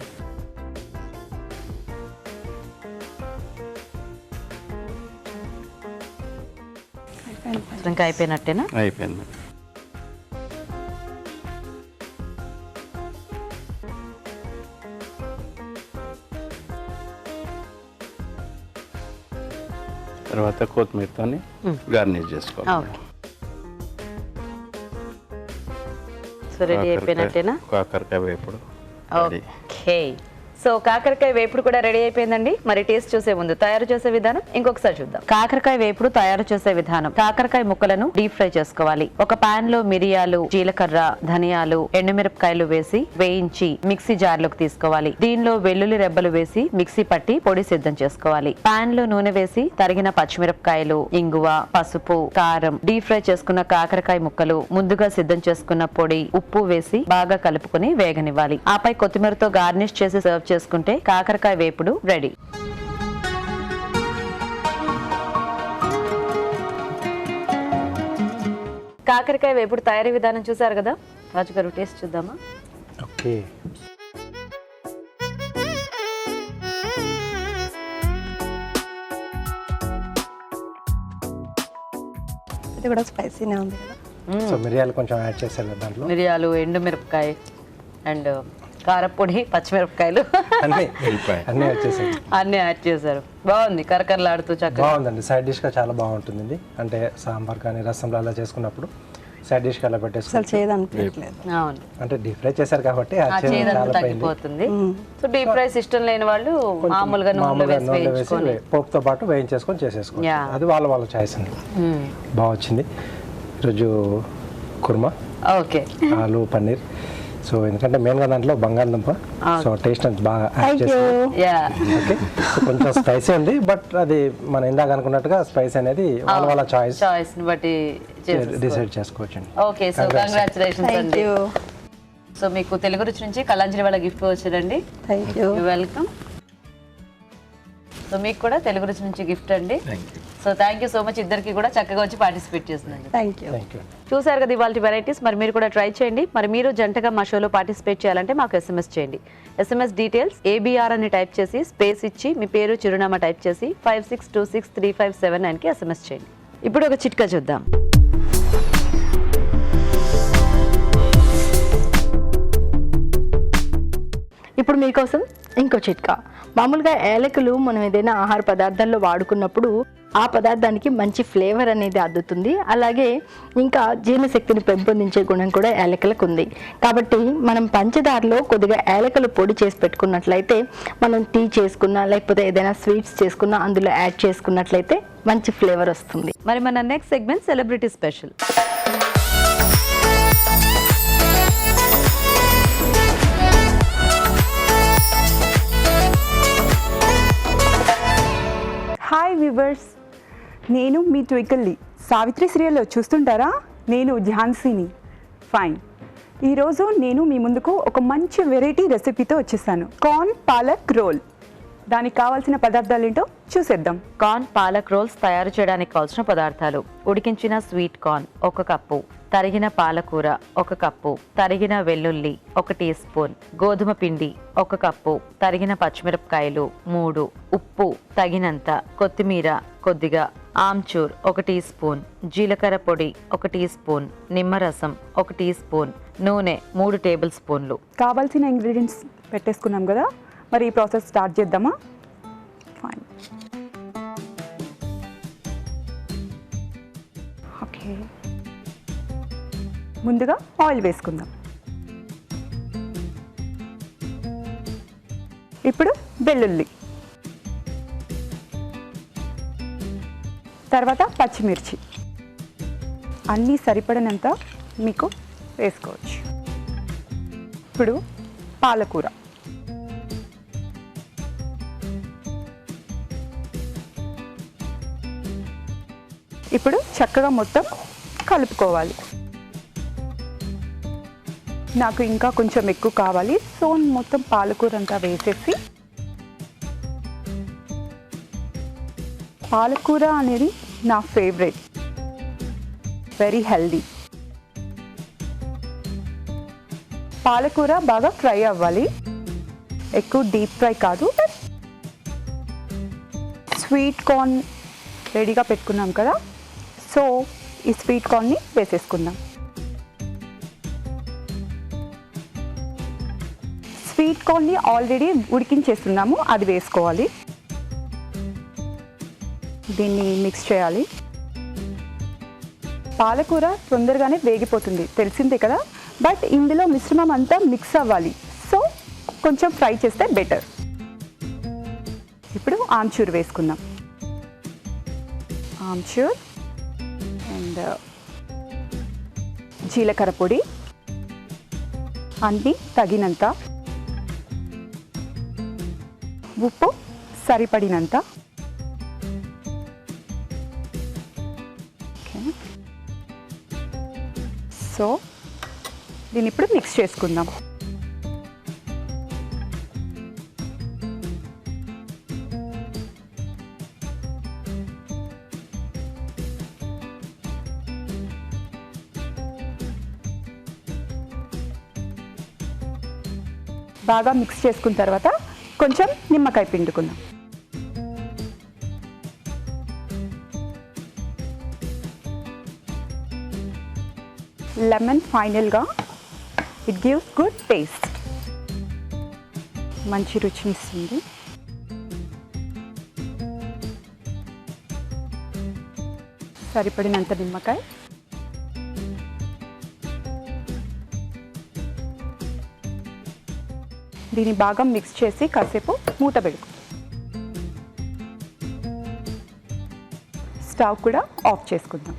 ఇంకా అయిపోయినట్టేనా? అయిపోయింది. తర్వాత కొత్తిమీరతో గార్నిష్ చేసుకోవాలి. సో రెడీ అయిపోయినట్టేనా? కాకరకాయ వేపుడు. ఓకే. సో కాకరకాయ వేపుడు కూడా రెడీ అయిపోయిందండి. మరి టేస్ట్ చూసే ముందు తయారు చేసే విధానం ఇంకొకసారి చూద్దాం. కాకరకాయ వేపుడు తయారు చేసే విధానం. కాకరకాయ ముక్కలను డీప్ ఫ్రై చేసుకోవాలి. ఒక పాన్ లో మిరియాలు, జీలకర్ర, ధనియాలు, ఎండుమిరపకాయలు వేసి వేయించి మిక్సీ జార్ లోకి తీసుకోవాలి. దీనిలో వెల్లుల్లి రెబ్బలు వేసి మిక్సీ పట్టి పొడి సిద్ధం చేసుకోవాలి. పాన్ లో నూనె వేసి తరిగిన పచ్చిమిరపకాయలు, ఇంగువ, పసుపు, కారం, డీప్ ఫ్రై చేసుకున్న కాకరకాయ ముక్కలు, ముందుగా సిద్ధం చేసుకున్న పొడి, ఉప్పు వేసి బాగా కలుపుకొని వేగనివ్వాలి. ఆపై కొత్తిమీరతో గార్నిష్ చేసి సర్వ్ చేసుకుంటే కాకరకాయ వేపుడు రెడీ. కాకరకాయ వేపుడు తయారీ విధానం చూసారు కదా, రాజు గారు టేస్ట్ చూద్దామా? ఓకే, ఇది కూడా స్పైసీనే ఉంది కదా. సో మిరియాలు కొంచెం యాడ్ చేశారు దాంట్లో. మిరియాలు, ఎండుమిరపకాయ అండ్ కారపొడి, పచ్చిమిరపకాయలు అన్నీ వెళ్ళిపోయాయి. అన్నీ వచ్చేసాయి. అన్ని యాడ్ చేశారు. బాగుంది, కరకరలాడుతూ చక్కగా. బాగుందండి, సైడ్ డిష్గా చాలా బాగుంటుంది. అంటే సాంబార్ కానీ రసంలో అలా చేసుకున్నప్పుడు సైడ్ డిష్గా అలా అసలు పెట్టేసుకోవచ్చు. చేయదనిపించట్లేదు. అవును, అంటే డీప్ ఫ్రై చేశారు కాబట్టి ఆ ఆ చేదు చేదంతా చాలా పోయింది. తగ్గిపోతుంది. సో డీప్ ఫ్రైస్ ఇష్టం లేని వాళ్ళు మామూలుగా నూనెలో మామూలుగా వేసి నూనెలో వేసి వేయించుకొని. పోపుతో పాటు వేయించేసుకొని చేసేసుకోవచ్చు. Yeah. అది వాళ్ళ చాయిస్ అండి. బాగా వచ్చింది. ఈరోజు కుర్మా, ఓకే, ఆలు పన్నీర్. సో ఎందుకంటే మెయిన్గా దాంట్లో బంగాళదుంప, సో టేస్ట్ అంత బాగా యాడ్ థ్యాంక్ యూ. చేస్తాం. యా, ఓకే, సో కొంచెం స్పైసీ ఉంది, బట్ అది మనం ఇందాక అనుకున్నట్టుగా స్పైస్ అనేది వాళ్ళ చాయిస్ చాయిస్ ని బట్టి డిసైడ్ చేసుకోవచ్చు అండి. ఓకే, సో కంగ్రాచులేషన్స్ థ్యాంక్ అండి. యూ. సో మీకు తెలుగు రుచి నుంచి కళాంజలి వాళ్ళ గిఫ్ట్ వచ్చిందండి. Thank you. వెల్కమ్. సో మీకు కూడా తెలుగు రుచి నుంచి గిఫ్ట్ అండి. Thank you. So thank you so much, ఇద్దరికి కూడా చక్కగా వచ్చి పార్టిసిపేట్ చేస్తుందండి. Thank you. Thank you. చూసారు కదా ఇవాళ వెరైటీస్. మరి మీరు కూడా ట్రై చేయండి. మరి మీరు జంటగా మా షోలో పార్టిసిపేట్ చేయాలంటే మాకు SMS చేయండి. SMS డీటెయిల్స్ ABR అని టైప్ చేసి స్పేస్ ఇచ్చి మీ పేరు, చిరునామా టైప్ చేసి 56263579కి SMS చేయండి. ఇప్పుడు ఒక చిట్కా చూద్దాం. ఇప్పుడు మీకోసం ఇంకో చిట్కా. మామూలుగా ఏలకులు మనం ఏదైనా ఆహార పదార్థాల్లో వాడుకున్నప్పుడు ఆ పదార్థానికి మంచి ఫ్లేవర్ అనేది అద్దుతుంది. అలాగే ఇంకా జీర్ణశక్తిని పెంపొందించే గుణం కూడా ఏలకలకు ఉంది. కాబట్టి మనం పంచదారలో కొద్దిగా ఏలకలు పొడి చేసి పెట్టుకున్నట్లయితే, మనం టీ చేసుకున్నా లేకపోతే ఏదైనా స్వీట్స్ చేసుకున్నా అందులో యాడ్ చేసుకున్నట్లయితే మంచి ఫ్లేవర్ వస్తుంది. మరి మన next segment celebrity special. Hi viewers, నేను మీ ట్వికల్లీ. సావిత్రి సీరియల్లో చూస్తుంటారా? నేను ఝాన్సీని. ఫైన్, ఈరోజు నేను మీ ముందుకు ఒక మంచి వెరైటీ రెసిపీతో వచ్చేసాను. Corn palak roll. దానికి కావాల్సిన పదార్థాలు ఏంటో చూసేద్దాం. కార్న్ పాలక్ రోల్స్ తయారు చేయడానికి కావాల్సిన పదార్థాలు: ఉడికించిన స్వీట్ కార్న్ 1 కప్పు, తరిగిన పాలకూర 1 కప్పు, తరిగిన వెల్లుల్లి 1 టీ స్పూన్, గోధుమ పిండి 1 కప్పు, తరిగిన పచ్చిమిరపకాయలు 3, ఉప్పు తగినంత, కొత్తిమీర కొద్దిగా, ఆమ్చూర్ 1 టీ స్పూన్, జీలకర్ర పొడి 1 టీ స్పూన్, నిమ్మరసం 1 టీ స్పూన్, నూనె 3 టేబుల్ స్పూన్లు. కావాల్సిన ఇంగ్రీడియంట్స్ పెట్టేసుకున్నాం కదా, మరి ఈ ప్రాసెస్ స్టార్ట్ చేద్దామా? ఫైన్. ఓకే, ముందుగా ఆయిల్ వేసుకుందాం. ఇప్పుడు వెల్లుల్లి, తర్వాత పచ్చిమిర్చి అన్నీ సరిపడినంత మీకు వేసుకోవచ్చు. ఇప్పుడు పాలకూర, ఇప్పుడు చక్కగా మొత్తం కలుపుకోవాలి. నాకు ఇంకా కొంచెం ఎక్కువ కావాలి, సో మొత్తం పాలకూర అంతా వేసేసి, పాలకూర అనేది నా ఫేవరెట్, వెరీ హెల్దీ. పాలకూర బాగా ఫ్రై అవ్వాలి, ఎక్కువ డీప్ ఫ్రై కాదు. స్వీట్ కార్న్ రెడీగా పెట్టుకున్నాం కదా, సో ఈ స్వీట్ కార్న్ని వేసేసుకుందాం. స్వీట్ కార్న్ని ఆల్రెడీ ఉడికించేస్తున్నాము, అది వేసుకోవాలి. దీన్ని మిక్స్ చేయాలి. పాలకూర తొందరగానే వేగిపోతుంది, తెలిసిందే కదా, బట్ ఇందులో మిశ్రమం అంతా మిక్స్ అవ్వాలి. సో కొంచెం ఫ్రై చేస్తే బెటర్. ఇప్పుడు ఆమ్చూర్ వేసుకుందాం. ఆమ్చూర్ అండ్ జీలకర్ర పొడి అన్నీ తగినంత, ఉప్పు సరిపడినంత. సో దీన్ని ఇప్పుడు మిక్స్ చేసుకుందాం. బాగా మిక్స్ చేసుకున్న తర్వాత కొంచెం నిమ్మకాయ పిండుకుందాం. లెమన్ ఫైనల్గా ఇట్ గివ్స్ గుడ్ టేస్ట్, మంచి రుచిని ఇస్తుంది. సరిపడినంత నిమ్మకాయ. దీన్ని బాగా మిక్స్ చేసి కాసేపు మూత పెట్టుకో. స్టవ్ కూడా ఆఫ్ చేసుకుందాం.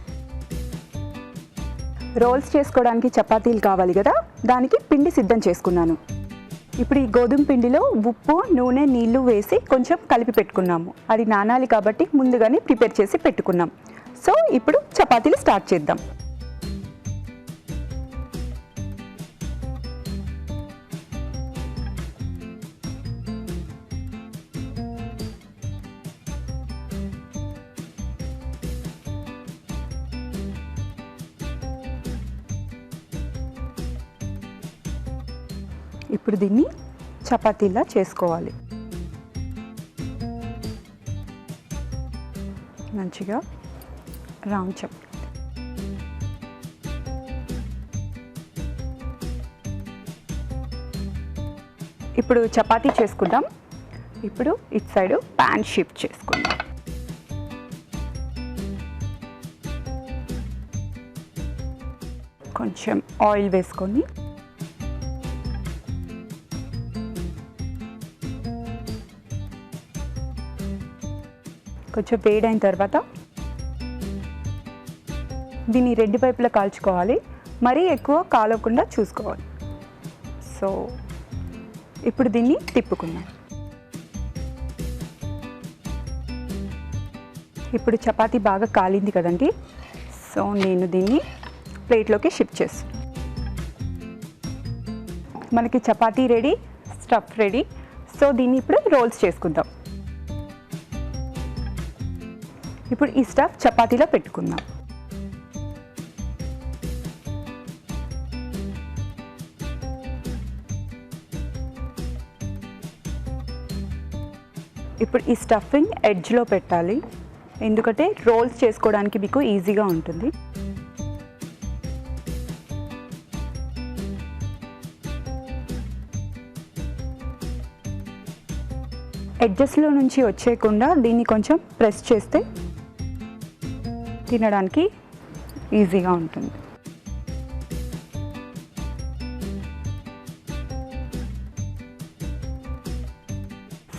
రోల్స్ చేసుకోవడానికి చపాతీలు కావాలి కదా, దానికి పిండి సిద్ధం చేసుకున్నాను. ఇప్పుడు ఈ గోధుమ పిండిలో ఉప్పు, నూనె, నీళ్లు వేసి కొంచెం కలిపి పెట్టుకున్నాము. అది నానాలి కాబట్టి ముందుగానే ప్రిపేర్ చేసి పెట్టుకున్నాం. సో ఇప్పుడు చపాతీలు స్టార్ట్ చేద్దాం. ఇప్పుడు దీన్ని చపాతీలా చేసుకోవాలి. మంచిగా రౌండ్ చపాతీ. ఇప్పుడు చపాతీ చేసుకుందాం. ఇప్పుడు ఇటు సైడ్ ప్యాన్ షిఫ్ట్ చేసుకుందాం. కొంచెం ఆయిల్ వేసుకొని కొంచెం వేడైన తర్వాత దీన్ని రెండు వైపులా కాల్చుకోవాలి. మరీ ఎక్కువ కాలకుండా చూసుకోవాలి. సో ఇప్పుడు దీన్ని తిప్పుకుందాం. ఇప్పుడు చపాతీ బాగా కాలింది కదండి. సో నేను దీన్ని ప్లేట్లోకి షిఫ్ట్ చేస్తాను. మనకి chapati ready, stuff ready. So దీన్ని ఇప్పుడు రోల్స్ చేసుకుందాం. ఇప్పుడు ఈ స్టఫ్ చపాతీలో పెట్టుకుందాం. ఇప్పుడు ఈ స్టఫింగ్ ఎడ్జ్లో పెట్టాలి, ఎందుకంటే రోల్స్ చేసుకోవడానికి మీకు ఈజీగా ఉంటుంది. ఎడ్జెస్లో నుంచి వచ్చేయకుండా దీన్ని కొంచెం ప్రెస్ చేస్తే తినడానికి ఈజీగా ఉంటుంది.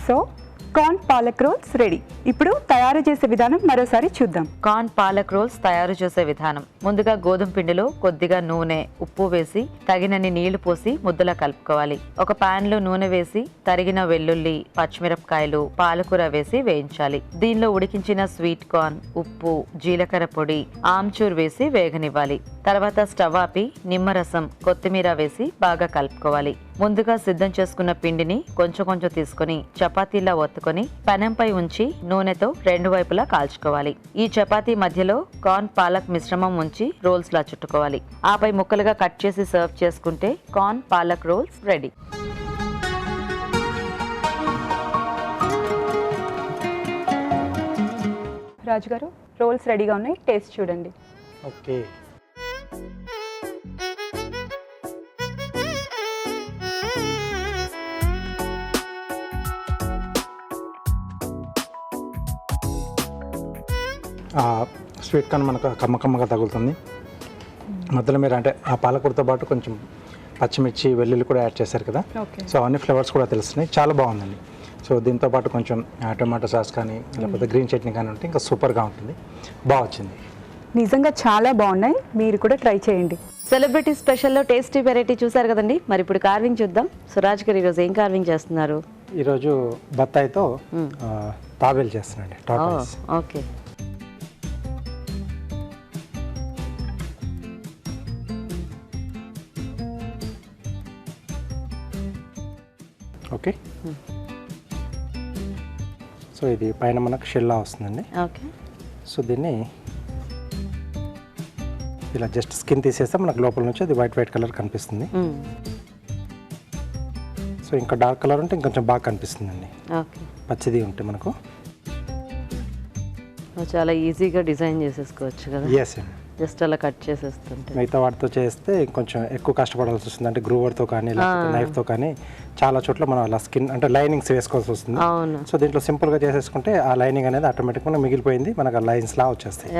So corn palak roles ready. ఇప్పుడు తయారు చేసే విధానం మరోసారి చూద్దాం. కార్న్ పాలక్ రోల్స్ తయారు చేసే విధానం. ముందుగా గోధుమ పిండిలో కొద్దిగా నూనె, ఉప్పు వేసి తగినన్ని నీళ్లు పోసి ముద్దలా కలుపుకోవాలి. ఒక పాన్ లో నూనె వేసి తరిగిన వెల్లుల్లి, పచ్చిమిరపకాయలు, పాలకూర వేసి వేయించాలి. దీనిలో ఉడికించిన స్వీట్ కార్న్, ఉప్పు, జీలకర్ర పొడి, ఆమ్చూర్ వేసి వేగనివ్వాలి. తర్వాత స్టవ్ ఆపి నిమ్మరసం, కొత్తిమీర వేసి బాగా కలుపుకోవాలి. ముందుగా సిద్ధం చేసుకున్న పిండిని కొంచెం కొంచెం తీసుకొని చపాతీలా ఒత్తుకొని పెనంపై ఉంచి నూనెతో రెండు వైపులా కాల్చుకోవాలి. ఈ చపాతీ మధ్యలో కార్న్ పాలక్ మిశ్రమం ఉంచి రోల్స్ లా చుట్టుకోవాలి. ఆపై ముక్కలుగా కట్ చేసి సర్వ్ చేసుకుంటే కార్న్ పాలక్ రోల్స్ రెడీ. రాజుగారు, రోల్స్ రెడీగా ఉన్నాయి, టేస్ట్ చూడండి. ఓకే. స్వీట్ కార్న్ మనకు కమ్మకమ్మగా తగులుతుంది. మధ్యలో మీరు అంటే ఆ పాలకూరతో పాటు కొంచెం పచ్చిమిర్చి వెల్లుల్లి కూడా యాడ్ చేశారు కదా, ఓకే. సో అవన్నీ ఫ్లేవర్స్ కూడా తెలుస్తున్నాయి, చాలా బాగుందండి. సో దీంతో పాటు కొంచెం టొమాటో సాస్ కానీ లేకపోతే గ్రీన్ చట్నీ కానీ ఉంటే ఇంకా సూపర్గా ఉంటుంది, బాగా వచ్చింది. నిజంగా చాలా బాగున్నాయి, మీరు కూడా ట్రై చేయండి. సెలబ్రిటీ స్పెషల్లో టేస్టీ వెరైటీ చూసారు కదండి, మరి ఇప్పుడు కార్వింగ్ చూద్దాం. సురాజ్ గారు ఈరోజు ఏం కార్వింగ్ చేస్తున్నారు? ఈరోజు బత్తాయితో తాబేలు చేస్తున్నాండి, టాటాయిస్. ఓకే. ఓకే, సో ఇది పైన మనకు షెల్లా వస్తుందండి. ఓకే. సో దీన్ని ఇలా జస్ట్ స్కిన్ తీసేస్తే మనకు లోపల నుంచి అది వైట్ కలర్ కనిపిస్తుంది. సో ఇంకా డార్క్ కలర్ ఉంటే ఇంకొంచెం బాగా కనిపిస్తుందండి, ఓకే. పచ్చిది ఉంటే మనకు. చాలా ఈజీగా డిజైన్ చేసేసుకోవచ్చు కదా, ఎస్ అండి. జస్ట్ అలా కట్ చేసేస్తుంటే. మిగతా వాటితో చేస్తే కొంచెం ఎక్కువ కష్టపడాల్సి వస్తుంది, అంటే గ్రూవర్తో కానీ లేకపోతే నైఫ్తో కానీ చాలా చోట్ల మనం అలా స్కిన్ అంటే లైనింగ్స్ వేసుకోవాల్సి వస్తుంది. అవును. సో దీంట్లో సింపుల్గా చేసేసుకుంటే ఆ లైనింగ్ అనేది ఆటోమేటిక్గా మిగిలిపోయింది, మనకు ఆ లైన్స్ లా వచ్చేస్తాయి.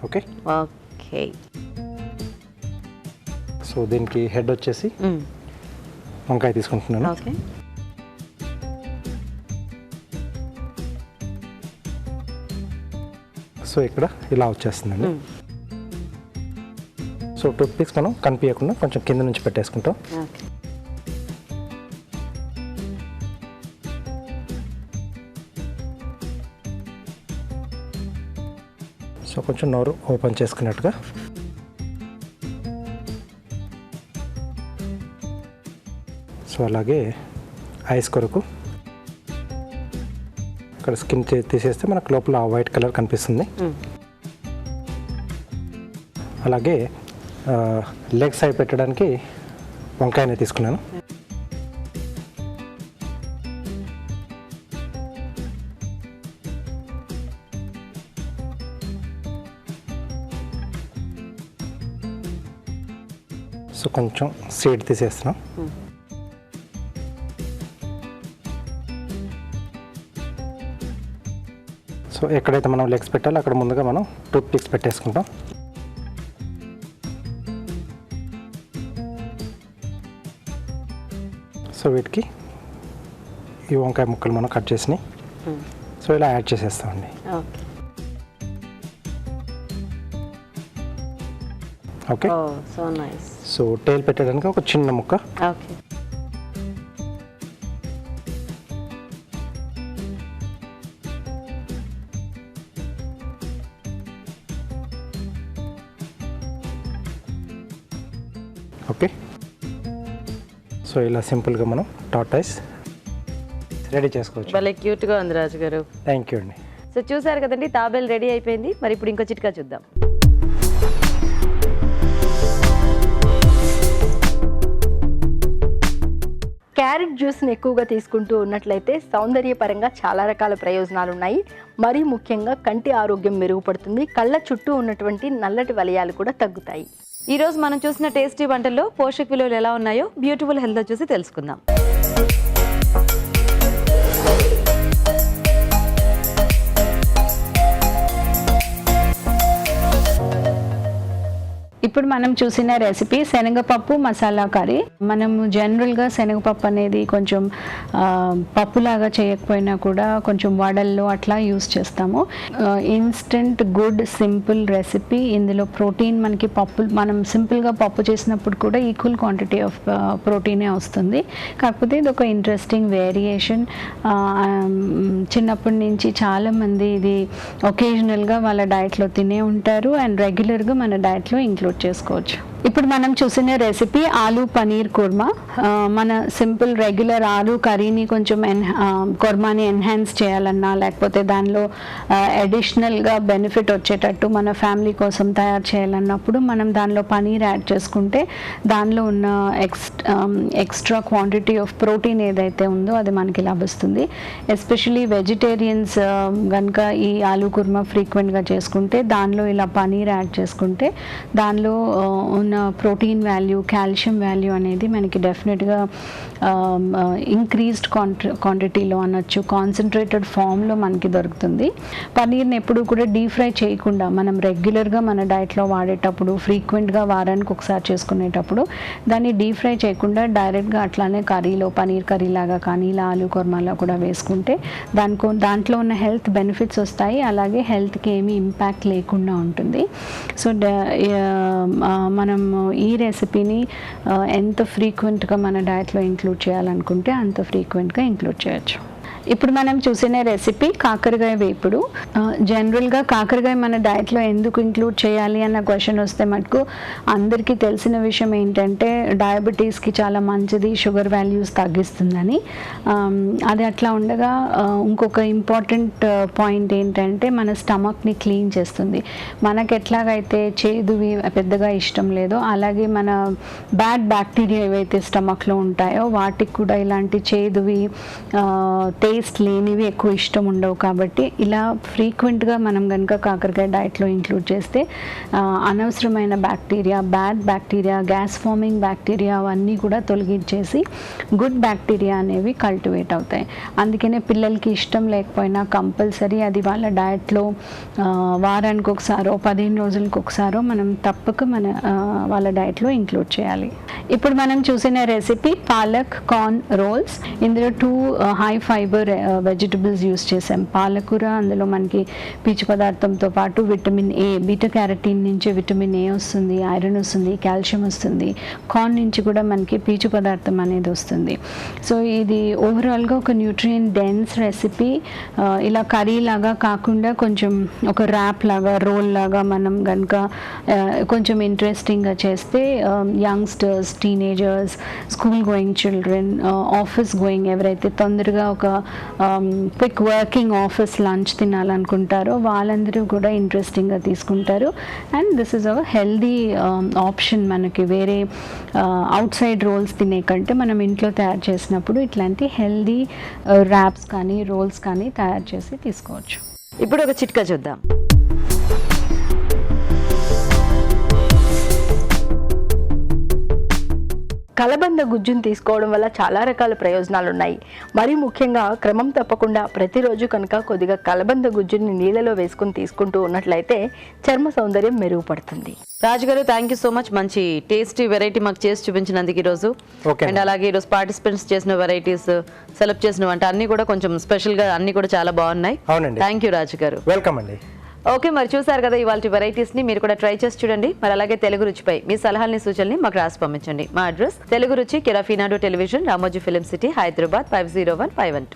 ఓకే. ఓకే. సో దీనికి హెడ్ వచ్చేసి వంకాయ తీసుకుంటున్నాను. ఓకే. సో ఇక్కడ ఇలా వచ్చేస్తుందండి. సో టూత్ పిక్స్ మనం కనిపించకుండా కొంచెం కింద నుంచి పెట్టేసుకుంటాం. ఓకే. సో కొంచెం నోరు ఓపెన్ చేసుకున్నట్టుగా. సో అలాగే ఐస్ కొరకు ఇక్కడ స్కిన్ తీసేస్తే మనకు లోపల వైట్ కలర్ కనిపిస్తుంది. అలాగే లెగ్స్ అవి పెట్టడానికి వంకాయనే తీసుకున్నాను. సో కొంచెం సీడ్ తీసేస్తున్నాం. సో ఎక్కడైతే మనం లెగ్స్ పెట్టాలో అక్కడ ముందుగా మనం టూత్ పిక్స్ పెట్టేసుకుంటాం. సో వీటికి ఈ వంకాయ ముక్కలు మనం కట్ చేసినాయి, సో ఇలా యాడ్ చేసేస్తామండి. Okay. Okay. So nice. So టేల్ పెట్టడానికి ఒక చిన్న ముక్క. ఓకే. ఓకే. సో ఇలా సింపుల్గా మనం టాటాయిస్ రెడీ చేసుకోవచ్చు. భలే క్యూట్గా ఉంది రాజు గారు. థ్యాంక్ యూ అండి. సో చూసారు కదండి, తాబేల్ రెడీ అయిపోయింది. మరి ఇప్పుడు ఇంకో చిట్కా చూద్దాం. క్యారెట్ జ్యూస్ని ఎక్కువగా తీసుకుంటూ ఉన్నట్లయితే సౌందర్యపరంగా చాలా రకాల ప్రయోజనాలు ఉన్నాయి. మరీ ముఖ్యంగా కంటి ఆరోగ్యం మెరుగుపడుతుంది, కళ్ళ చుట్టూ ఉన్నటువంటి నల్లటి వలయాలు కూడా తగ్గుతాయి. ఈ రోజు మనం చూసిన టేస్టీ వంటల్లో పోషక విలువలు ఎలా ఉన్నాయో బ్యూటిఫుల్ హెల్త్ చూసి తెలుసుకుందాం. ఇప్పుడు మనం చూసిన రెసిపీ శనగపప్పు మసాలా కర్రీ. మనము జనరల్గా శనగపప్పు అనేది కొంచెం పప్పులాగా చేయకపోయినా కూడా కొంచెం వడల్లో అట్లా యూస్ చేస్తాము. Instant good simple recipe. ఇందులో ప్రోటీన్ మనకి పప్పు మనం సింపుల్గా పప్పు చేసినప్పుడు కూడా ఈక్వల్ క్వాంటిటీ ఆఫ్ ప్రోటీనే వస్తుంది. కాకపోతే ఇది ఒక ఇంట్రెస్టింగ్ వేరియేషన్. చిన్నప్పటి నుంచి చాలామంది ఇది ఒకేజనల్గా వాళ్ళ డైట్లో తినే ఉంటారు అండ్ రెగ్యులర్గా మన డైట్లో ఇంక్లూడ్ చేసుకోవచ్చు. ఇప్పుడు మనం చూసిన రెసిపీ ఆలూ పనీర్ కుర్మా. మన సింపుల్ రెగ్యులర్ ఆలూ కర్రీని కొంచెం కుర్మాని ఎన్హాన్స్ చేయాలన్నా లేకపోతే దానిలో అడిషనల్గా బెనిఫిట్ వచ్చేటట్టు మన ఫ్యామిలీ కోసం తయారు చేయాలన్నప్పుడు మనం దానిలో పనీర్ యాడ్ చేసుకుంటే దానిలో ఉన్న ఎక్స్ట్రా క్వాంటిటీ ఆఫ్ ప్రోటీన్ ఏదైతే ఉందో అది మనకి లభిస్తుంది. ఎస్పెషలీ వెజిటేరియన్స్ కనుక ఈ ఆలూ కుర్మా ఫ్రీక్వెంట్గా చేసుకుంటే దానిలో ఇలా పనీర్ యాడ్ చేసుకుంటే దానిలో ఉన్న ఉన్న ప్రోటీన్ వాల్యూ, కాల్షియం వాల్యూ అనేది మనకి డెఫినెట్గా ఇంక్రీజ్డ్ క్వాంటిటీలో అనొచ్చు, కాన్సన్ట్రేటెడ్ ఫామ్లో మనకి దొరుకుతుంది. పన్నీర్ని ఎప్పుడు కూడా డీప్ ఫ్రై చేయకుండా మనం రెగ్యులర్గా మన డైట్లో వాడేటప్పుడు, ఫ్రీక్వెంట్గా వారానికి ఒకసారి చేసుకునేటప్పుడు దాన్ని డీప్ ఫ్రై చేయకుండా డైరెక్ట్గా అట్లానే కర్రీలో, పన్నీర్ కర్రీ లాగా కానీ ఇలా ఆలు కుర్మాలో కూడా వేసుకుంటే దాంట్లో ఉన్న హెల్త్ బెనిఫిట్స్ వస్తాయి, అలాగే హెల్త్కి ఏమీ ఇంపాక్ట్ లేకుండా ఉంటుంది. సో మనం ఈ రెసిపీని ఎంత ఫ్రీక్వెంట్గా మన డైట్లో ఇంక్లూడ్ చేయాలనుకుంటే అంత ఫ్రీక్వెంట్గా ఇంక్లూడ్ చేయొచ్చు. ఇప్పుడు మనం చూసిన రెసిపీ కాకరకాయ వేపుడు. జనరల్గా కాకరకాయ మన డైట్లో ఎందుకు ఇంక్లూడ్ చేయాలి అన్న క్వశ్చన్ వస్తే మటుకు అందరికీ తెలిసిన విషయం ఏంటంటే డయాబెటీస్కి చాలా మంచిది, షుగర్ వాల్యూస్ తగ్గిస్తుందని. అది అట్లా ఉండగా ఇంకొక ఇంపార్టెంట్ పాయింట్ ఏంటంటే మన స్టమక్ని క్లీన్ చేస్తుంది. మనకు ఎట్లాగైతే చేదువి పెద్దగా ఇష్టం లేదో అలాగే మన బ్యాడ్ బ్యాక్టీరియా ఏవైతే స్టమక్లో ఉంటాయో వాటికి కూడా ఇలాంటి చేదువి, టేస్ట్ లేనివి ఎక్కువ ఇష్టం ఉండవు. కాబట్టి ఇలా ఫ్రీక్వెంట్గా మనం కనుక కాకరకాయ డైట్లో ఇంక్లూడ్ చేస్తే అనవసరమైన bacteria, bad bacteria, gas farming bacteria అవన్నీ కూడా తొలగించేసి గుడ్ బ్యాక్టీరియా అనేవి కల్టివేట్ అవుతాయి. అందుకనే పిల్లలకి ఇష్టం లేకపోయినా కంపల్సరీ అది వాళ్ళ డైట్లో వారానికి ఒకసారో 15 రోజులకు ఒకసారో మనం తప్పక వాళ్ళ డైట్లో ఇంక్లూడ్ చేయాలి. ఇప్పుడు మనం చూసిన రెసిపీ పాలక్ కార్న్ రోల్స్. ఇందులో 2 హై ఫైబర్ వెజిటబుల్స్ యూస్ చేసాం. పాలకూర, అందులో మనకి పీచు పదార్థంతో పాటు విటమిన్ ఏ, బీటా క్యారటిన్ నుంచి విటమిన్ ఏ వస్తుంది, ఐరన్ వస్తుంది, కాల్షియం వస్తుంది. కార్న్ నుంచి కూడా మనకి పీచు పదార్థం అనేది వస్తుంది. సో ఇది ఓవరాల్గా ఒక న్యూట్రియం డెన్స్ రెసిపీ. ఇలా కర్రీ లాగా కాకుండా కొంచెం ఒక ర్యాప్ లాగా, రోల్ లాగా మనం కనుక కొంచెం ఇంట్రెస్టింగ్గా చేస్తే youngsters, teenagers, school going children, office going ఎవరైతే తొందరగా ఒక క్విక్ వర్కింగ్ ఆఫీస్ లంచ్ తినాలనుకుంటారో వాళ్ళందరూ కూడా ఇంట్రెస్టింగ్గా తీసుకుంటారు. And this is our healthy option. మనకి వేరే అవుట్ సైడ్ రోల్స్ తినే కంటే మనం ఇంట్లో తయారు చేసినప్పుడు ఇట్లాంటి హెల్దీ ర్యాప్స్ కానీ రోల్స్ కానీ తయారు చేసి తీసుకోవచ్చు. ఇప్పుడు ఒక చిట్కా చూద్దాం. కలబంద గుజ్జును తీసుకోవడం వల్ల చాలా రకాల ప్రయోజనాలు ఉన్నాయి. మరి ముఖ్యంగా క్రమం తప్పకుండా ప్రతిరోజు కనుక కొద్దిగా కలబంద గుజ్జుని నీళ్ళలో వేసుకుని తీసుకుంటూ ఉన్నట్లయితే చర్మ సౌందర్యం మెరుగుపడుతుంది. రాజు గారు, థ్యాంక్ యూ సో మచ్. మంచి టేస్టీ వెరైటీ మాకు చేసి చూపించినందుకు ఈరోజు. అండ్ అలాగే ఈరోజు పార్టిసిపెంట్స్ చేసిన వెరైటీస్, సెలెక్ట్ చేసిన వంట అన్ని కూడా కొంచెం స్పెషల్గా అన్ని కూడా చాలా బాగున్నాయి. థ్యాంక్ యూ రాజు గారు. వెల్కమ్ అండి. ఓకే, మరి చూసారు కదా ఇవాళ వెరైటీస్ని. మీరు కూడా ట్రై చేసి చూడండి. మరి అలాగే తెలుగు రుచిపై మీ సలహాలని, సూచనల్ని మాకు రాసి పంపించండి. మా అడ్రస్ తెలుగు రుచి, కెరాఫీనాడు television, Ramoji film city, Hyderabad 501512.